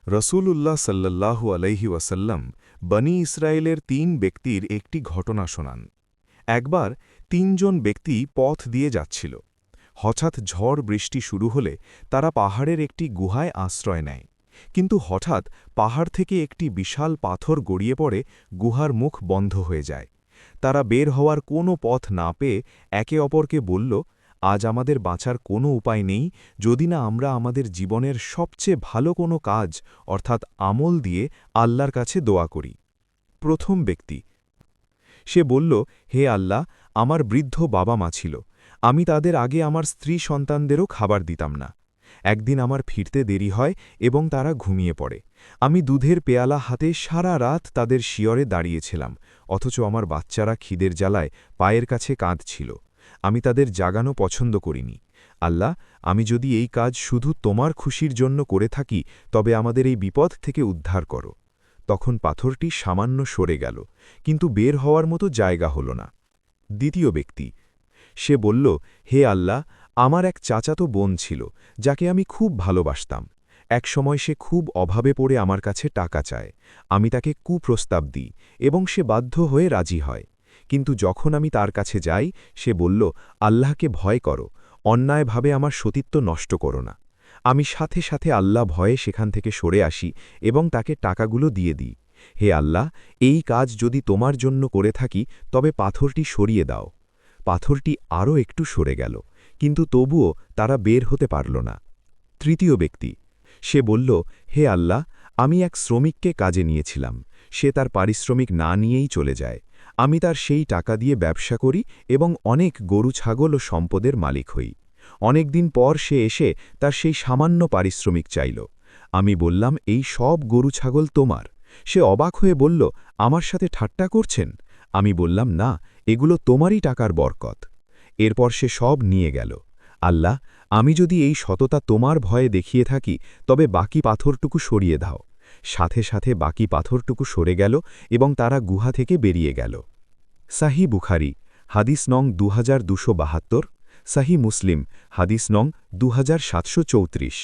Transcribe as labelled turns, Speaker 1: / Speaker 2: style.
Speaker 1: রসূলুল্লাহ সাল্লাল্লাহু আলাইহি ওয়াসাল্লাম বনি ইসরায়েলের ৩ ব্যক্তির একটি ঘটনা শোনান। একবার ৩ জন ব্যক্তি পথ দিয়ে যাচ্ছিল। হঠাৎ ঝড় বৃষ্টি শুরু হলে তারা পাহাড়ের একটি গুহায় আশ্রয় নেয়। কিন্তু হঠাৎ পাহাড় থেকে একটি বিশাল পাথর গড়িয়ে পড়ে গুহার মুখ বন্ধ হয়ে যায়। তারা বের হওয়ার কোনো পথ না পেয়ে একে অপরকে বলল, আজ আমাদের বাঁচার কোনো উপায় নেই যদি না আমরা আমাদের জীবনের সবচেয়ে ভালো কোনো কাজ অর্থাৎ আমল দিয়ে আল্লাহর কাছে দোয়া করি। প্রথম ব্যক্তি, সে বলল, হে আল্লাহ, আমার বৃদ্ধ বাবা মা ছিল, আমি তাদের আগে আমার স্ত্রী সন্তানদেরও খাবার দিতাম না। একদিন আমার ফিরতে দেরি হয় এবং তারা ঘুমিয়ে পড়ে। আমি দুধের পেয়ালা হাতে সারা রাত তাদের শিয়রে দাঁড়িয়েছিলাম, অথচ আমার বাচ্চারা খিদের জ্বালায় পায়ের কাছে কাঁদছিল। আমি তাদের জাগানো পছন্দ করিনি। আল্লাহ, আমি যদি এই কাজ শুধু তোমার খুশির জন্য করে থাকি তবে আমাদের এই বিপদ থেকে উদ্ধার করো। তখন পাথরটি সামান্য সরে গেল, কিন্তু বের হওয়ার মতো জায়গা হল না। দ্বিতীয় ব্যক্তি, সে বলল, হে আল্লাহ, আমার এক চাচাতো বোন ছিল যাকে আমি খুব ভালোবাসতাম। একসময় সে খুব অভাবে পড়ে আমার কাছে টাকা চায়। আমি তাকে কুপ্রস্তাব দিই এবং সে বাধ্য হয়ে রাজি হয়। কিন্তু যখন আমি তার কাছে যাই, সে বলল, আল্লাহকে ভয় করো, অন্যায়ভাবে আমার সতীত্ব নষ্ট করো না। আমি সাথে সাথে আল্লাহ ভয়ে সেখান থেকে সরে আসি এবং তাকে টাকাগুলো দিয়ে দিই। হে আল্লাহ, এই কাজ যদি তোমার জন্য করে থাকি তবে পাথরটি সরিয়ে দাও। পাথরটি আরও একটু সরে গেল, কিন্তু তবুও তারা বের হতে পারল না। তৃতীয় ব্যক্তি, সে বলল, হে আল্লাহ, আমি এক শ্রমিককে কাজে নিয়েছিলাম, সে তার পারিশ্রমিক না নিয়েই চলে যায়। আমি তার সেই টাকা দিয়ে ব্যবসা করি এবং অনেক গরু ছাগল ও সম্পদের মালিক হই। অনেকদিন পর সে এসে তার সেই সামান্য পারিশ্রমিক চাইল। আমি বললাম, এই সব গরু ছাগল তোমার। সে অবাক হয়ে বলল, আমার সাথে ঠাট্টা করছেন? আমি বললাম, না, এগুলো তোমারই টাকার বরকত। এরপর সে সব নিয়ে গেল। আল্লাহ, আমি যদি এই সততা তোমার ভয়ে দেখিয়ে থাকি তবে বাকি পাথরটুকু সরিয়ে দাও। সাথে সাথে বাকি পাথরটুকু সরে গেল এবং তারা গুহা থেকে বেরিয়ে গেল। সাহি বুখারি, হাদিস নং 2272, সাহি মুসলিম, হাদিস নং 2734।